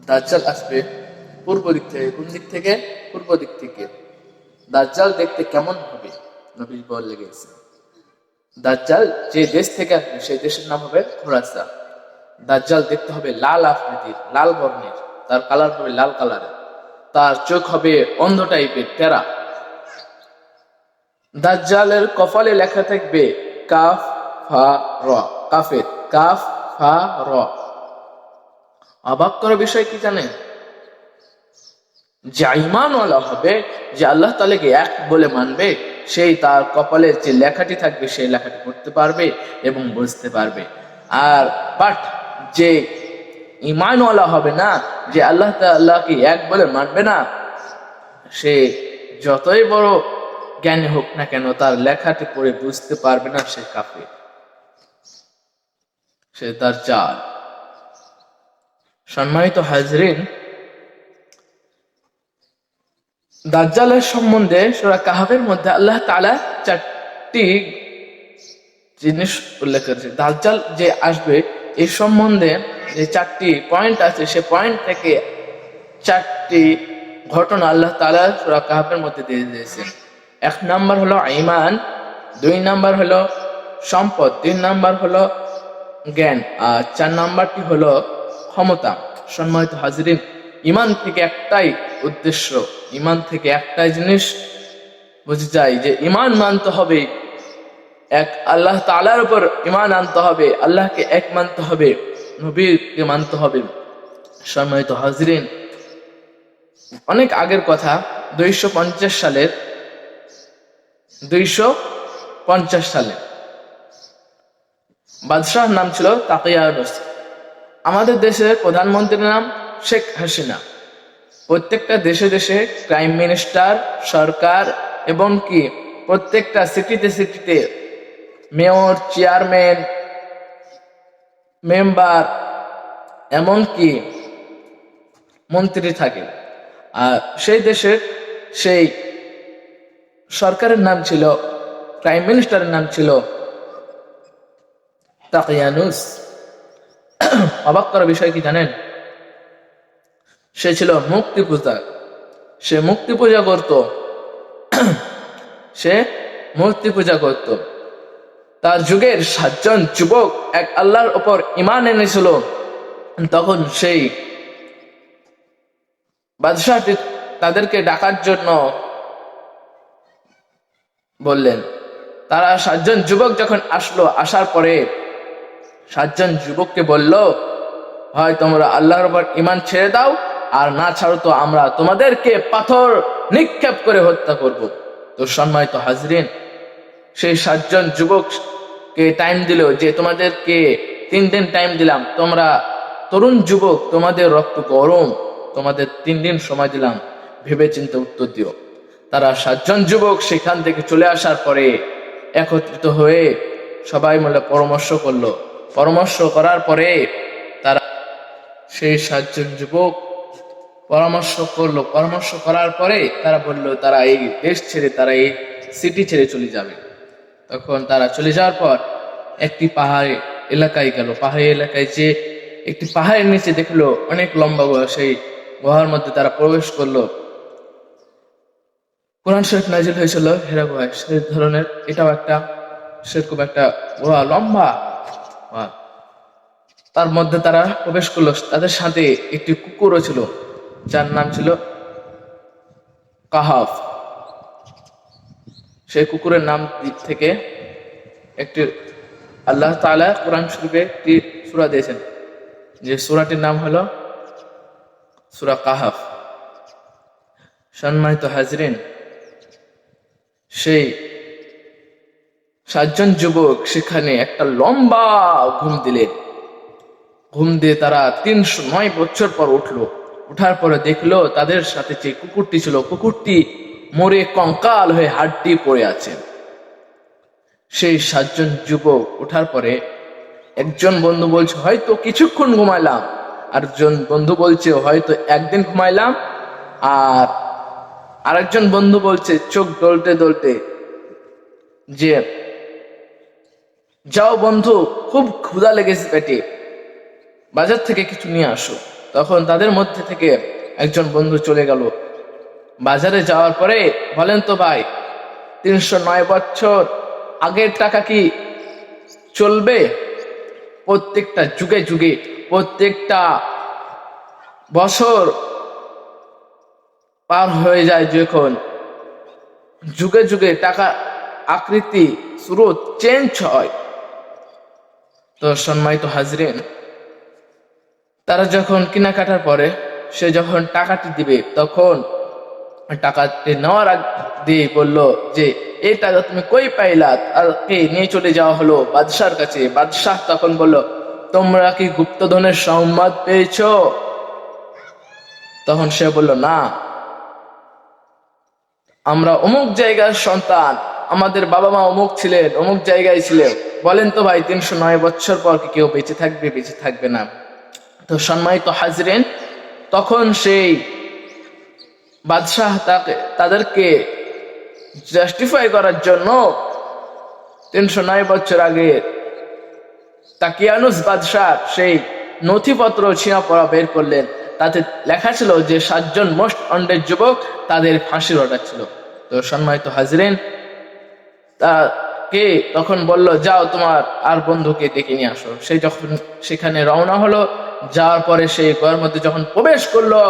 দাজ্জাল আসবে পূর্ব দিক থেকে। কোন দিক থেকে? পূর্ব দিক থেকে। দাজ্জাল দেখতে কেমন হবে? নবী বলে গেছে, দাজ্জাল যে দেশ থেকে আসবে সেই দেশের নাম হবে খোরাসান। দাজ্জাল দেখতে হবে লাল আকৃতির, লাল বর্ণের, তার কালার হবে লাল কালারের, তার চোখ হবে অন্ধ টাইপের, টেরা। দাজ্জালের কপালে লেখা থাকবে কাফ ফা র, কাফের কাফ ফা র। অবাক করার বিষয় কি জানেন? যে ঈমানওয়ালা হবে, যে আল্লাহ তাআলাকে এক বলে মানবে, সেই তার কপালের যে লেখাটি থাকবে সেই লেখাটি পড়তে পারবে এবং বুঝতে পারবে। আর বাট যে ঈমানওয়ালা হবে না, যে আল্লাহ তাআলাকে এক বলে মানবে না, সে যতই বড় জ্ঞানী হোক না কেন, তার লেখাটি পড়ে বুঝতে পারবে না, সে কাফের, সে দাজ্জাল। সম্মানিত হাজরিন, দাজ্জালের সম্বন্ধে সূরা কাহফের মধ্যে আল্লাহ তাআলা 4টি জিনিস উল্লেখ করেছে। দাজ্জাল যে আসবে এই সম্বন্ধে যে 4টি পয়েন্ট আছে, সে পয়েন্ট থেকে 4টি ঘটনা আল্লাহ তাআলা সূরা কাহফের মধ্যে দিয়ে দিয়েছেন। 1 নাম্বার হলো ঈমান, 2 নাম্বার হলো সম্পদ, 3 নাম্বার হলো জ্ঞান, আর 4 নাম্বারটি হলো ক্ষমতা। সম্মানিত হাজরিন, ঈমান থেকে একটাই উদ্দেশ্য, ঈমান থেকে একটাই জিনিস বুঝে যায় যে ঈমান মানতে হবে এক আল্লাহ তাআলার উপর, ঈমান আনতে হবে, আল্লাহকে এক মানতে হবে, নবীকে মানতে হবে। সম্মানিত হাজরিন, অনেক আগের কথা, 250 সালে বাদশাহর নাম ছিল তাকিয়ানুস। আমাদের দেশের প্রধানমন্ত্রীর নাম শেখ হাসিনা। প্রত্যেকটা দেশে দেশে প্রাইম মিনিস্টার, সরকার এবং কি প্রত্যেকটা সিটিতে মেয়র, চেয়ারম্যান, মেম্বার, এমনকি মন্ত্রী থাকে। আর সেই দেশের সেই সরকারের নাম ছিল, প্রাইম মিনিস্টারের নাম ছিল তাকিয়ানুস। অবাক করার বিষয় কি জানেন? সে ছিল মূর্তি পূজা, সে মূর্তি পূজা করত, সে মূর্তি পূজা করত। তার যুগের 7 জন যুবক এক আল্লাহর উপর ঈমান এনেছিল। তখন সেই বাদশাহটি তাদেরকে ডাকার জন্য বললেন। তারা 7 জন যুবক যখন আসলো, আসার পরে 7 জন যুবককে বলল, হয় তোমরা আল্লাহর উপর ঈমান ছেড়ে দাও, আর না ছাড়ো তো আমরা তোমাদেরকে পাথর নিক্ষেপ করে হত্যা করব। তো সম্মানিত হাজরিন, সেই 7 জন যুবককে টাইম দিল যে তোমাদেরকে 3 দিন টাইম দিলাম, তোমরা তরুণ যুবক, তোমাদের রক্ত গরম, তোমাদের 3 দিন সময় দিলাম, ভেবে চিন্তে উত্তর দিও। তারা 7 জন যুবক সেখান থেকে চলে আসার পরে একত্রিত হয়ে সবাই মিলে পরামর্শ করলো। পরামর্শ করার পরে তারা সেই 7 জন যুবক পরামর্শ করলো। পরামর্শ করার পরে তারা বলল তারা এই দেশ ছেড়ে, তারা এই সিটি ছেড়ে চলে যাবে। তখন তারা চলে যাওয়ার পর একটি পাহাড়ি এলাকায় গেল। পাহাড়ি এলাকায় যে একটি পাহাড়ের নিচে দেখলো অনেক লম্বা গুহা, সেই গুহার মধ্যে তারা প্রবেশ করলো। কোরআন শরীফ নাজিল হয়েছিল হেরা গুহায়, সেই ধরনের এটাও একটা সেরকম একটা গুহা, লম্বা গুহা। তার মধ্যে তারা প্রবেশ করলো। তাদের সাথে একটি কুকুরও ছিল, যার নাম ছিল কাহাফ। সেই কুকুরের নাম দিক থেকে একটি আল্লাহ তাআলা কোরআন শরীফে একটি সূরা দিয়েছেন, যে সূরাটির নাম হলো সূরা কাহাফ। সম্মানিত হাজরিন, সেই 7 জন যুবক সেখানে একটা লম্বা ঘুম দিলেন। ঘুম দিয়ে তারা 309 বছর পর উঠলো। উঠার পরে দেখলো তাদের সাথে যে কুকুরটি ছিল, কুকুরটি মরে কঙ্কাল হয়ে হাড্ডি পড়ে আছে। সেই 7 জন যুবক উঠার পরে একজন বন্ধু বলছে হয়তো কিছুক্ষণ ঘুমাইলাম, আরেকজন বন্ধু বলছে হয়তো একদিন ঘুমাইলাম, আর আরেকজন বন্ধু বলছে চোখ ডলতে ডলতে যে যাও বন্ধু, খুব ক্ষুধা লেগেছে পেটে, বাজার থেকে কিছু নিয়ে আসো। তখন তাদের মধ্যে থেকে একজন বন্ধু চলে গেল। বাজারে যাওয়ার পরে বলেন তো ভাই, 309 বছর আগের টাকা কি চলবে? প্রত্যেকটা যুগে যুগে, প্রত্যেকটা বছর পার হয়ে যায়, যখন যুগে যুগে টাকা আকৃতি স্রোত চেঞ্জ হয়। তো সম্মানিত হাজরিন, তারা যখন কেনাকাটার পরে সে যখন টাকাটি দিবে, তখন টাকাটি নেওয়ার আগ দিয়ে বলল যে এই টাকা তুমি কই পাইলা? তাকে নিয়ে চলে যাওয়া হলো বাদশার কাছে। বাদশাহ তখন বলল, তোমরা কি গুপ্তধনের সংবাদ পেয়েছো? তখন সে বলল, না, আমরা অমুক জায়গার সন্তান, আমাদের বাবা মা অমুক ছিলেন, অমুক জায়গায় ছিলেন। বলেন তো ভাই, 309 বছর পর কি কেউ বেঁচে থাকবে? বেঁচে থাকবে না। তো সম্মানিত হাজরিন, তখন সেই বাদশাহ তাদেরকে জাস্টিফাই করার জন্য 309 বছর আগে তাকিয়ানুস বাদশাহ সেই নথিপত্র ছিঁড়া পড়া বের করলেন। তাতে লেখা ছিল যে 7 জন মোস্ট ওয়ান্টেড যুবক, তাদের ফাঁসির অর্ডার ছিল। তো সম্মানিত হাজরিন, তাকে তখন বলল, যাও তোমার আর বন্ধুকে ডেকে নিয়ে আসো। সে যখন সেখানে রওনা হলো, যাওয়ার পরে সেই ঘরের মধ্যে যখন প্রবেশ করলো,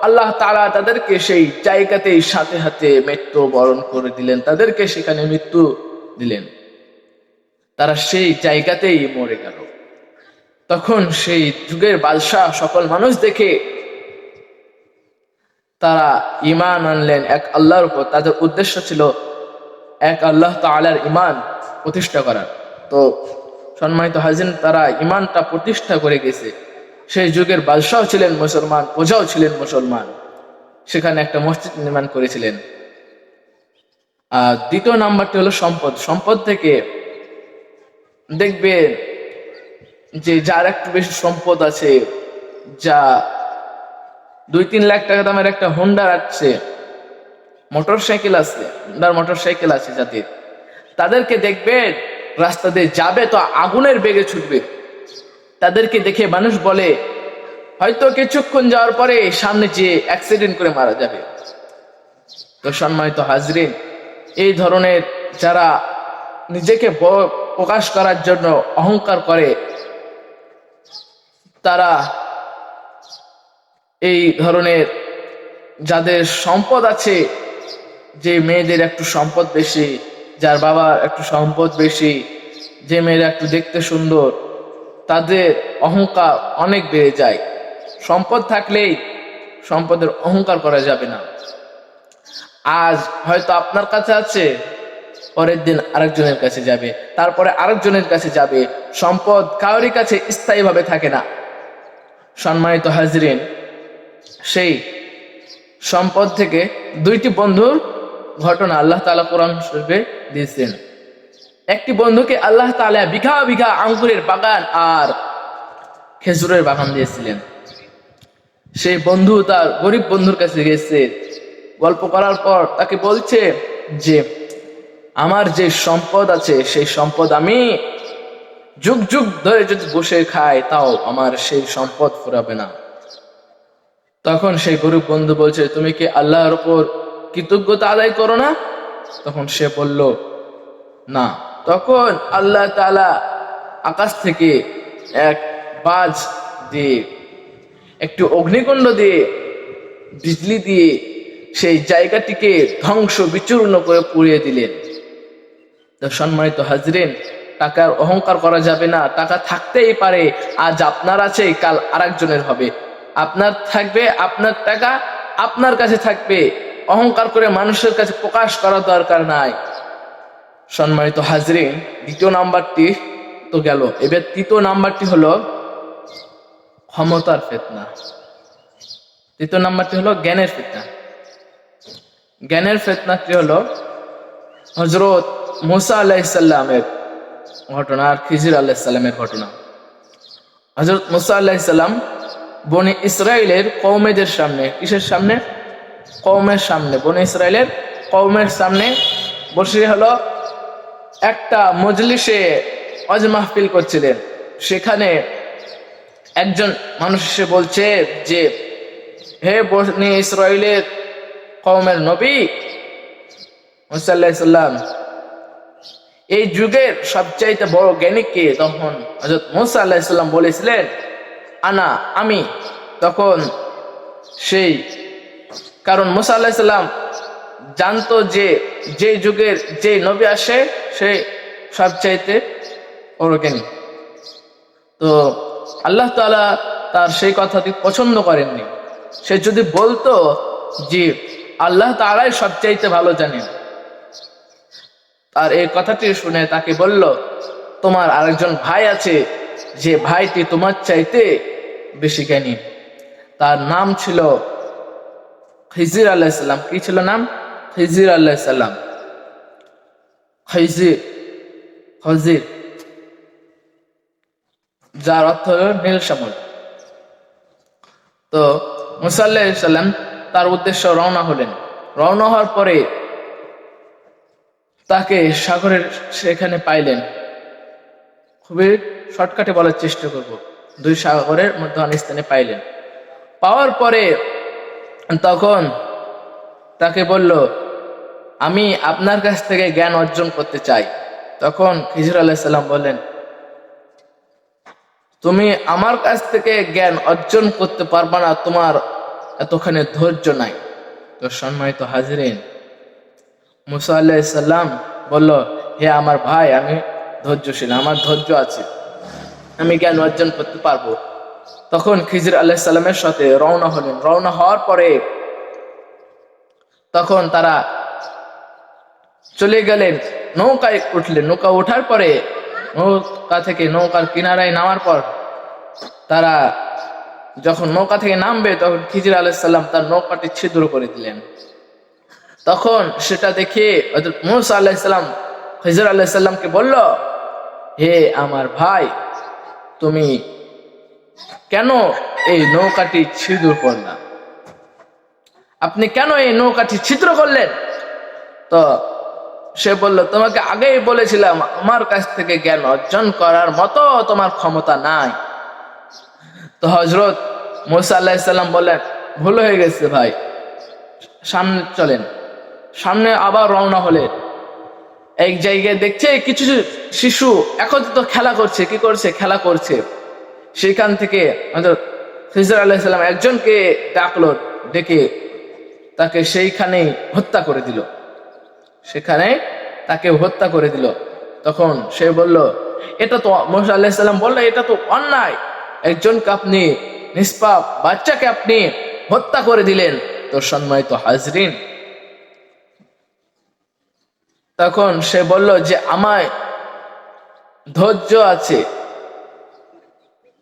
আল্লাহ তাআলা তাদেরকে সেই জায়গাতেই সাথে সাথে মৃত্যু বরণ করে দিলেন। তাদেরকে সেখানে মৃত্যু দিলেন, তারা সেই জায়গাতেই মরে গেল। তখন সেই যুগের বাদশাহ সকল মানুষ দেখে তারা ঈমান আনলেন এক আল্লাহর উপর। তাদের উদ্দেশ্য ছিল এক আল্লাহ তাআলার ঈমান প্রতিষ্ঠা করার। তো সম্মানিত হাজির, তারা ঈমানটা প্রতিষ্ঠা করে গেছে। সেই যুগের বাদশাহ ছিলেন মুসলমান, প্রজাও ছিলেন মুসলমান। সেখানে একটা মসজিদ নির্মাণ করেছিলেন। আর দ্বিতীয় নাম্বারটি হলো সম্পদ। সম্পদ থেকে দেখবেন যে যার একটু বেশি সম্পদ আছে, যা 2-3 লাখ টাকা দামের একটা হোন্ডা আছে, মোটরসাইকেল আছে, হোন্ডার মোটরসাইকেল আছে যাদের, তাদেরকে দেখবেন রাস্তা দিয়ে যাবে তো আগুনের বেগে ছুটবে। তাদেরকে দেখে মানুষ বলে হয়তো কিছুক্ষণ যাওয়ার পরে সামনে যে অ্যাক্সিডেন্ট করে মারা যাবে। তো সম্মানিত হাজরিন, এই ধরনের যারা নিজেকে প্রকাশ করার জন্য অহংকার করে, তারা এই ধরনের যাদের সম্পদ আছে, যে মেয়েদের একটু সম্পদ বেশি, যার বাবার একটু সম্পদ বেশি, যে মেয়েরা একটু দেখতে সুন্দর, তাদের অহংকার অনেক বেড়ে যায়। সম্পদ থাকলেই সম্পদের অহংকার করা যাবে না। আজ হয়তো আপনার কাছে আছে, পরের দিন আরেকজনের কাছে যাবে, তারপরে আরেকজনের কাছে যাবে। সম্পদ কারোরই কাছে স্থায়ীভাবে থাকে না। সম্মানিত হাজরিন, সেই সম্পদ থেকে 2টি বন্ধুর ঘটনা আল্লাহ তাআলা কোরআন শরীফে দিয়েছেন। একটি বন্ধুকে আল্লাহ তাআলা বিঘা বিঘা আঙ্গুরের বাগান আর খেজুরের বাগান দিয়েছিলেন। সেই বন্ধু তার গরিব বন্ধুর কাছে গেছে, গল্প করার পর তাকে বলছে যে আমার যে সম্পদ আছে, সেই সম্পদ আমি যুগ যুগ ধরে যদি বসে খাই, তাও আমার সেই সম্পদ ফুরাবে না। তখন সেই গরিব বন্ধু বলছে, তুমি কি আল্লাহর উপর কৃতজ্ঞতা আদায় করো না? তখন সে বলল, না। তখন আল্লাহ তাআলা আকাশ থেকে এক বাজ দিয়ে, একটু অগ্নিকুণ্ড দিয়ে, বিজলি দিয়ে সেই জায়গাটিকে ধ্বংস বিচূর্ণ করে পুড়িয়ে দিলেন। তো সম্মানিত হাজরিন, টাকার অহংকার করা যাবে না। টাকা থাকতেই পারে, আজ আপনার আছে, কাল আরেকজনের হবে। আপনার থাকবে, আপনার টাকা আপনার কাছে থাকবে। অহংকার করে মানুষের কাছে প্রকাশ করার দরকার নাই। সম্মানিত হাজরিন, দ্বিতীয় নাম্বারটি তো গেল, এবার তৃতীয় নাম্বারটি হলো ক্ষমতার ফিতনা। তৃতীয় নাম্বারটি হলো জ্ঞানের ফিতনা। জ্ঞানের ফিতনাটি হলো হযরত মুসা আলাইহিস সালামের ঘটনা আর খিজির আলাইহিস সালামের ঘটনা। হযরত মুসা আলাইহিস সালাম বনি ইসরাইলের কওমেদের সামনে, কিসের সামনে? কওমের সামনে, বনি ইসরাইলের কওমের সামনে বসে হলো একটা মজলিসে ওয়াজ মাহফিল করছিলেন। সেখানে একজন মানুষ এসে বলছে যে, হে বনি ইসরাইলের কওমের নবী মুসা আলাইহিস সালাম, এই যুগের সবচাইতে বড় জ্ঞানী কে? তখন হযরত মুসা আলাইহিস সালাম বলেছিলেন, আমি। তখন সেই, কারণ মুসা আলাইহিস সালাম জানতো যে যে যুগের যে নবী আসে সে সবচাইতে বড় জ্ঞানী। তো আল্লাহ তাআলা তার সেই কথাটি পছন্দ করেননি। সে যদি বলতো যে আল্লাহ তাআলাই সবচাইতে ভালো জানেন, আর এই কথাটি শুনে তাকে বলল, তোমার আরেকজন ভাই আছে, যে ভাইটি তোমার চাইতে বেশি জ্ঞানী। তার নাম ছিল খিজির আলাইহিস সালাম। কি ছিল নাম? খিজির আলাইহিস সালাম। খিজির, যার অর্থ হল নীল সামুদ। তো মুসা আলাইহিস সালাম তার উদ্দেশ্য রওনা হলেন। রওনা হওয়ার পরে তাকে সাগরের সেখানে পাইলেন। খুবই শর্টকাটে বলার চেষ্টা করব। দুই সাগরের মধ্যে স্থানে পাইলেন। পাওয়ার পরে তখন তাকে বলল, আমি আপনার কাছ থেকে জ্ঞান অর্জন করতে চাই। তখন খিজির আলাইহিস সালাম বললেন, তুমি আমার কাছ থেকে জ্ঞান অর্জন করতে পারবা না, তোমার এতখানি ধৈর্য নাই। তো সম্মানিত হাজিরিন, মুসা আলাইহিস সালাম বলল, হে আমার ভাই, আমি ধৈর্যশীল, আমার ধৈর্য আছে, আমি জ্ঞান অর্জন করতে পারবো। তখন খিজির আলাইহিস সালামের সাথে রওনা হলেন। রওনা হওয়ার পরে তখন তারা চলে গেলেন, নৌকায় উঠলেন। নৌকা ওঠার পরে নৌকা থেকে নৌকার কিনারায় নামার পর তারা যখন নৌকা থেকে নামবে, তখন খিজির আলাইহিস সালাম তার নৌকাটি ছিদ্র করে দিলেন। তখন সেটা দেখে হযরত মুসা আলাইহিস সালাম খিজির আলাইহিস সালামকে বলল, হে আমার ভাই, তুমি কেন এই নৌকাটি ছিদ্র করলা? আপনি কেন এই নৌকাটি ছিদ্র করলেন? তো সে বলল, তোমাকে আগেই বলেছিলাম আমার কাছ থেকে জ্ঞান অর্জন করার মতো তোমার ক্ষমতা নাই। তো হযরত মুসা আলাইহিস সালাম বললেন, ভুল হয়ে গেছে ভাই, সামনে চলেন। সামনে আবার রওনা হলেন। এক জায়গায় দেখছে কিছু শিশু একত্রিত খেলা করছে। কি করছে? খেলা করছে। সেখান থেকে হযরত খিজির আলাইহিস সালাম একজনকে ডাকলো, ডেকে তাকে সেইখানেই হত্যা করে দিল। সেখানে তাকে হত্যা করে দিল। তখন সে বলল, এটা তো, মুসা আলাইহিস সালাম বলল, এটা তো অন্যায়, একজনকে আপনি, নিষ্পাপ বাচ্চাকে আপনি হত্যা করে দিলেন। তো সম্মানিত হাজরিন, তখন সে বলল যে আমায় ধৈর্য আছে।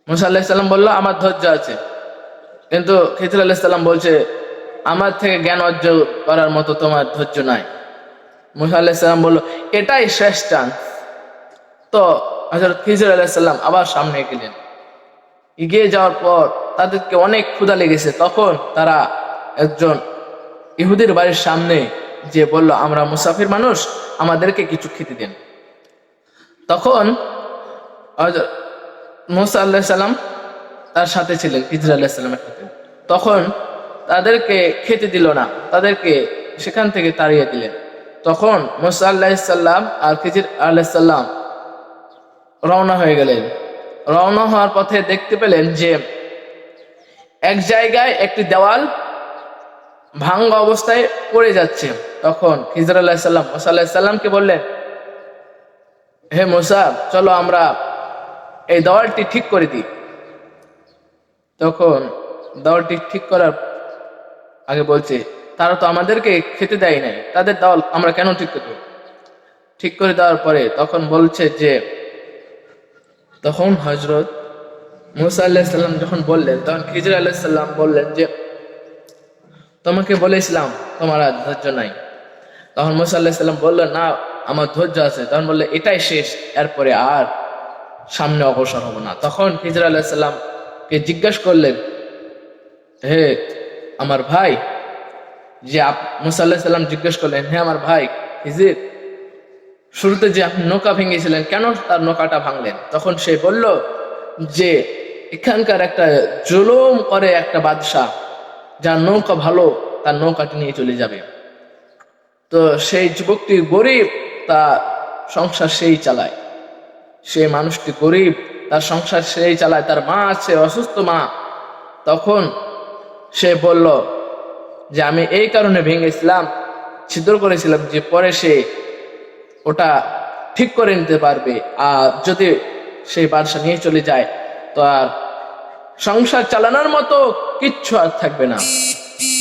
মুসা আলাইহিস সালাম বলল, আমার ধৈর্য আছে। কিন্তু খিজির আলাইহিস সালাম বলছে, আমার থেকে জ্ঞান অর্জন করার মতো তোমার ধৈর্য নাই। মুসা আলাইহিস সালাম বলল, এটাই শেষ চান্স। তো হযরত খিজির আলাইহিস সালাম আবার সামনে গেলেন। এগিয়ে যাওয়ার পর তাদেরকে অনেক ক্ষুধা লেগেছে। তখন তারা একজন ইহুদির বাড়ির সামনে যে বলল, আমরা মুসাফির মানুষ, আমাদেরকে কিছু খেতে দেন। তখন মুসা আলাইহিস সালাম তার সাথে ছিলেন, খিজির আলাইহিস সালামের সাথে। তখন তাদেরকে খেতে দিল না, তাদেরকে সেখান থেকে তাড়িয়ে দিলেন। তখন মুসা আলাইহিস সালাম আর খিজির আলাইহিস সালাম রওনা হয়ে গেলেন। রওনা হওয়ার পথে দেখতে পেলেন যে এক জায়গায় একটি দেওয়াল ভাঙ্গা অবস্থায় পড়ে যাচ্ছে। তখন খিজির আলাইহিস সালাম মুসা আলাইহিস সালামকে বললেন, হে মুসা, চলো আমরা এই দেওয়ালটি ঠিক করে দিই। তখন দেওয়ালটি ঠিক করার আগে বলছে, তারা তো আমাদেরকে খেতে দেয় নাই, তাদের দেওয়াল আমরা কেন ঠিক করব? ঠিক করে দেওয়ার পরে তখন বলছে যে, তখন হযরত মুসা আলাইহিস সালাম যখন বললেন, তখন খিজির আলাইহিস সালাম বললেন যে, তোমাকে বলেছিলাম তোমার আর ধৈর্য নাই। তখন মুসা আলাইহিস সালাম বললেন, না, আমার ধৈর্য আছে। তখন বললেন, এটাই শেষ, এরপরে আর সামনে অগ্রসর হব না। তখন খিজির আলাইহিস সালামকে জিজ্ঞাসা করলেন, হে আমার ভাই, যে মুসা আলাইহিস সালাম জিজ্ঞেস করলেন, হে আমার ভাই খিজির, শুরুতে যে আপনি নৌকা ভেঙেছিলেন, কেন তার নৌকাটা ভাঙলেন? তখন সে বলল যে এখানকার একটা জুলুম করে একটা বাদশা, যার নৌকা ভালো তার নৌকাটি নিয়ে চলে যাবে। তো সেই যুবকটি গরিব, তার সংসার সেই চালায়। সেই মানুষটি গরিব, তার সংসার সেই চালায়, তার মা আছে, অসুস্থ মা। তখন সে বলল যে আমি এই কারণে ভেঙেছিলাম, ছিদ্র করেছিলাম, যে পরে সে ওটা ঠিক করে নিতে পারবে। আর যদি সেই বাদশা নিয়ে চলে যায় তো আর সংসার চালানোর মতো কিচ্ছু আর থাকবে না।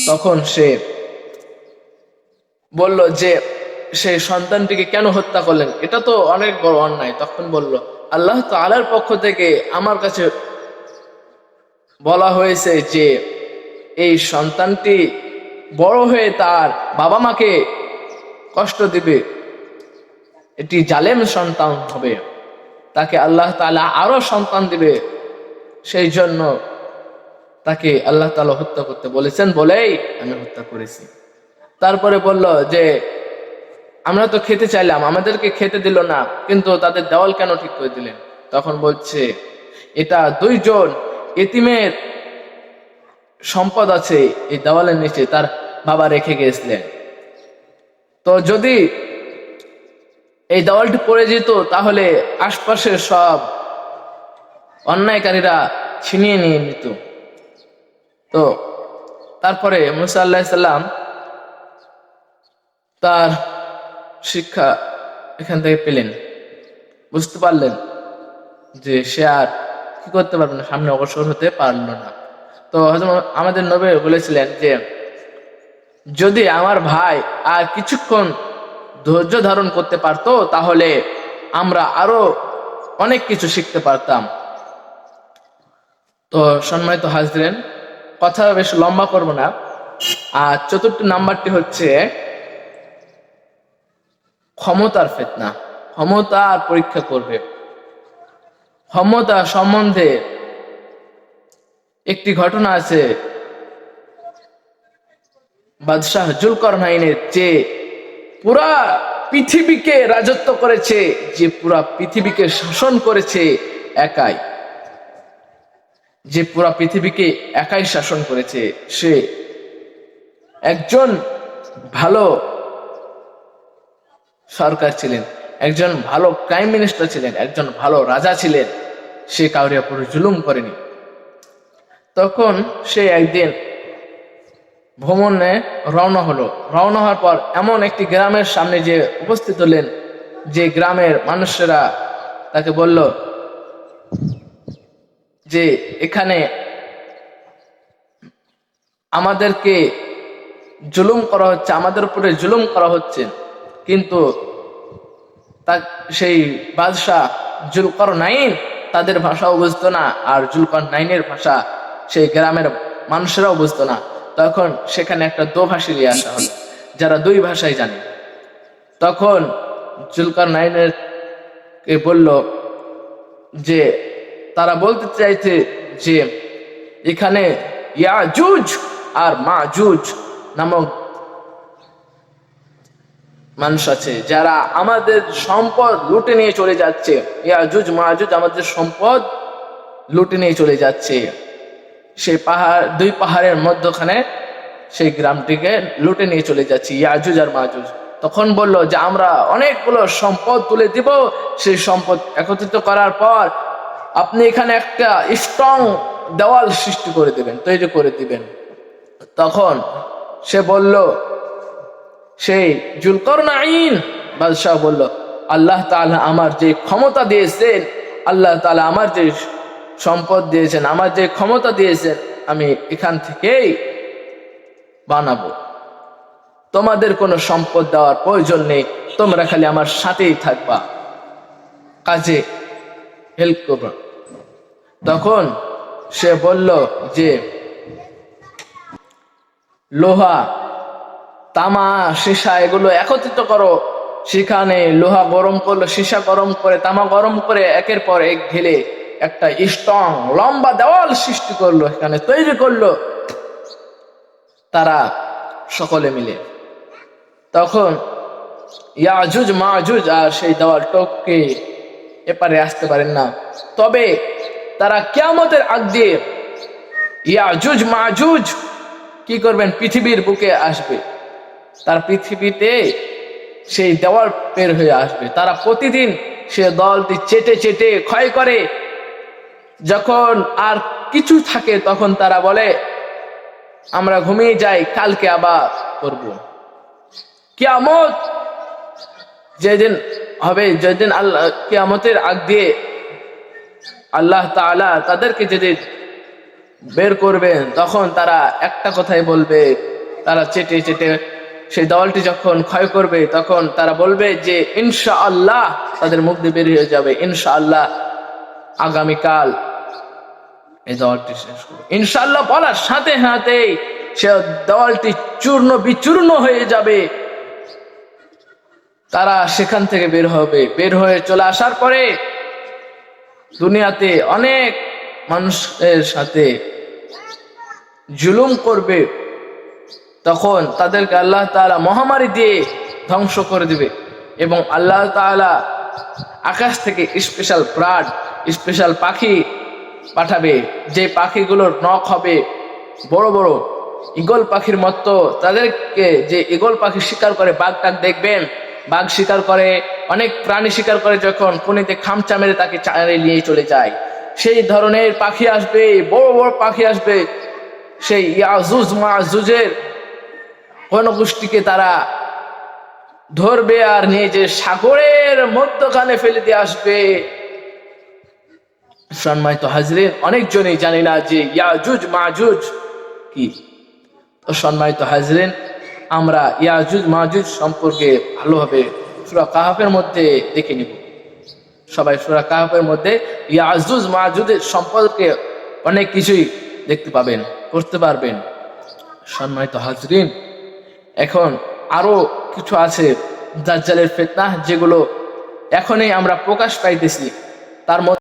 তখন সে বলল যে সেই সন্তানটিকে কেন হত্যা করলেন, এটা তো অনেক বড় অন্যায়। তখন বলল, আল্লাহ তাআলার পক্ষ থেকে আমার কাছে বলা হয়েছে যে এই সন্তানটি বড় হয়ে তার বাবা মাকে কষ্ট দিবে, এটি জালেম সন্তান হবে, তাকে আল্লাহ তাআলা আরো সন্তান দিবে, সেই জন্য তাকে আল্লাহ তাআলা হত্যা করতে বলেছেন বলেই আমি হত্যা করেছি। তারপরে বলল যে আমরা তো খেতে চাইলাম, আমাদেরকে খেতে দিল না, কিন্তু তাদের দেওয়াল কেন ঠিক করে দিলেন? তখন বলছে এটা দুইজন এতিমের সম্পদ আছে এই দেওয়ালের নিচে, তার বাবা রেখে গিয়েছিলেন। তো যদি এই দেওয়ালটি পড়ে যেত তাহলে আশপাশের সব অন্যায়কারীরা ছিনিয়ে নিয়ে নিত। তো তারপরে মুসা আলাইহিস সালাম তার শিক্ষা এখান থেকে পেলেন, বুঝতে পারলেন যে সে আর কি করতে পারবে না, সামনে অগ্রসর হতে পারলো না। তো আমাদের নবী বলেছিলেন যে যদি আমার ভাই আর কিছুক্ষণ ধৈর্য ধারণ করতে পারতো তাহলে আমরা আরো অনেক কিছু শিখতে পারতাম। তো সম্মানিত হাজরিন, কথা বেশ লম্বা করব না। আর চতুর্থ নাম্বারটি হচ্ছে ক্ষমতার ফিতনা, ক্ষমতার পরীক্ষা করবে। ক্ষমতা সম্বন্ধে একটি ঘটনা আছে বাদশাহ জুলকারনাইনের, যে পুরা পৃথিবীকে রাজত্ব করেছে, যে পুরা পৃথিবীকে শাসন করেছে একাই, যে পুরা পৃথিবীকে একাই শাসন করেছে। সে একজন ভালো সরকার ছিলেন, একজন ভালো প্রাইম মিনিস্টার ছিলেন, একজন ভালো রাজা ছিলেন। সে কাউরে উপরে জুলুম করেনি। তখন সে একদিন ভ্রমণে রওনা হলো। রওনা হওয়ার পর এমন একটি গ্রামের সামনে যে উপস্থিত হলেন, যে গ্রামের মানুষেরা তাকে বলল যে এখানে আমাদেরকে জুলুম করা হচ্ছে, আমাদের উপরে জুলুম করা হচ্ছে। কিন্তু সেই বাদশাহ জুলকারনাইন তাদের ভাষাও বুঝতো না, আর জুলকারনাইনের ভাষা সেই গ্রামের মানুষেরাও বুঝতো না। তখন সেখানে একটা দোভাষী নিয়ে আসা হলো, যারা দুই ভাষাই জানে। তখন জুলকারনাইনের কে বলল যে তারা বলতে চাইছে যে এখানে ইয়াজুজ আর মাজুজ নামক মানুষ আছে, যারা আমাদের সম্পদ লুটে নিয়ে চলে যাচ্ছে। ইয়াজুজ মাজুজ আমাদের সম্পদ লুটে নিয়ে চলে যাচ্ছে। সেই পাহাড়, দুই পাহাড়ের মধ্যখানে সেই গ্রামটিকে লুটে নিয়ে চলে যাচ্ছে ইয়াজুজ আর মাজুজ। তখন বলল যে আমরা অনেকগুলো সম্পদ তুলে দিব, সেই সম্পদ একত্রিত করার পর আপনি এখানে একটা স্ট্রং দেওয়াল সৃষ্টি করে দিবেন, তৈরি করে দিবেন। তখন সে বলল, সেই জুলকারনাইন বাদশাহ বলল, আল্লাহ তাআলা আমার যে ক্ষমতা দিয়েছেন, আল্লাহ তাআলা আমার যে সম্পদ দিয়েছেন, আমার যে ক্ষমতা দিয়েছেন, আমি এখান থেকেই বানাবো। তোমাদের কোনো সম্পদ দেওয়ার প্রয়োজন নেই, তোমরা খালি আমার সাথেই থাকবা, কাজে হেল্প করবা। তখন সে বলল যে লোহা, তামা, সীসা এগুলো একত্রিত করো। সেখানে লোহা গরম করলো, সীসা গরম করে, তামা গরম করে একের পর এক ঢেলে একটা স্ট্রং লম্বা দেওয়াল সৃষ্টি করলো, এখানে তৈরি করলো তারা সকলে মিলে। তখন ইয়াজুজ মাজুজ আর সেই দেওয়াল টপকে এপারে আসতে পারেন না। তবে তারা কিয়ামতের আগ দিয়ে ইয়াজুজ মাজুজ কি করবেন, পৃথিবীর বুকে আসবে। তার পৃথিবীতে সেই দেওয়াল বের হয়ে আসবে। তারা প্রতিদিন সে দলটি চেটে চেটে ক্ষয় করে। যখন আর কিছু থাকে তখন তারা বলে আমরা ঘুমিয়ে যাই, কালকে আবার করব। কিয়ামত যেদিন হবে, যেদিন আল্লাহ কিয়ামতের আগ দিয়ে আল্লাহ তাআলা তাদেরকে যেদিন বের করবেন, তখন তারা একটা কথাই বলবে। তারা চেটে চেটে সেই দেওয়ালটি যখন ক্ষয় করবে, তখন তারা বলবে যে ইনশাআল্লাহ, তাদের মুখ দিয়ে বের হয়ে যাবে ইনশাআল্লাহ আগামীকাল এই দেওয়ালটি শেষ করবে। ইনশাআল্লাহ বলার সাথে সাথেই সে দেওয়ালটি চূর্ণ বিচূর্ণ হয়ে যাবে। তারা সেখান থেকে বের হবে। বের হয়ে চলে আসার পরে দুনিয়াতে অনেক মানুষের সাথে জুলুম করবে। তখন তাদেরকে আল্লাহ তাআলা মহামারী দিয়ে ধ্বংস করে দিবে এবং আল্লাহ তাআলা আকাশ থেকে স্পেশাল বার্ড, স্পেশাল পাখি পাঠাবে, যে পাখিগুলোর নখ হবে বড় বড় ঈগল পাখির মতো। তাদেরকে, যে ঈগল পাখি শিকার করে, বাঘ টাক দেখবেন, বাঘ শিকার করে, অনেক প্রাণী শিকার করে, যখন কোনিতে খামচা মেরে তাকে চারে নিয়ে চলে যায়, সেই ধরনের পাখি আসবে, বড় বড় পাখি আসবে। সেই ইয়াজুজ মাজুজের গণগোষ্ঠীকে তারা ধরবে আর নিয়ে যে সাগরের মধ্যখানে ফেলে দিয়ে আসবে। সম্মানিত হাজরিন, অনেকজনই জানি না যে ইয়াজুজ মাজুজ কি। তো সম্মানিত হাজরিন, আমরা ইয়াজুজ মাজুজ সম্পর্কে ভালোভাবে সূরা কাহফের মধ্যে দেখে নিব। সবাই সূরা কাহফের মধ্যে ইয়াজুজ মাজুজের সম্পর্কে অনেক কিছুই দেখতে পাবেন, করতে পারবেন। সম্মানিত হাজরিন, এখন আরো কিছু আছে দাজ্জালের ফিতনা, যেগুলো এখনই আমরা প্রকাশ পাইতেছি। তার মধ্যে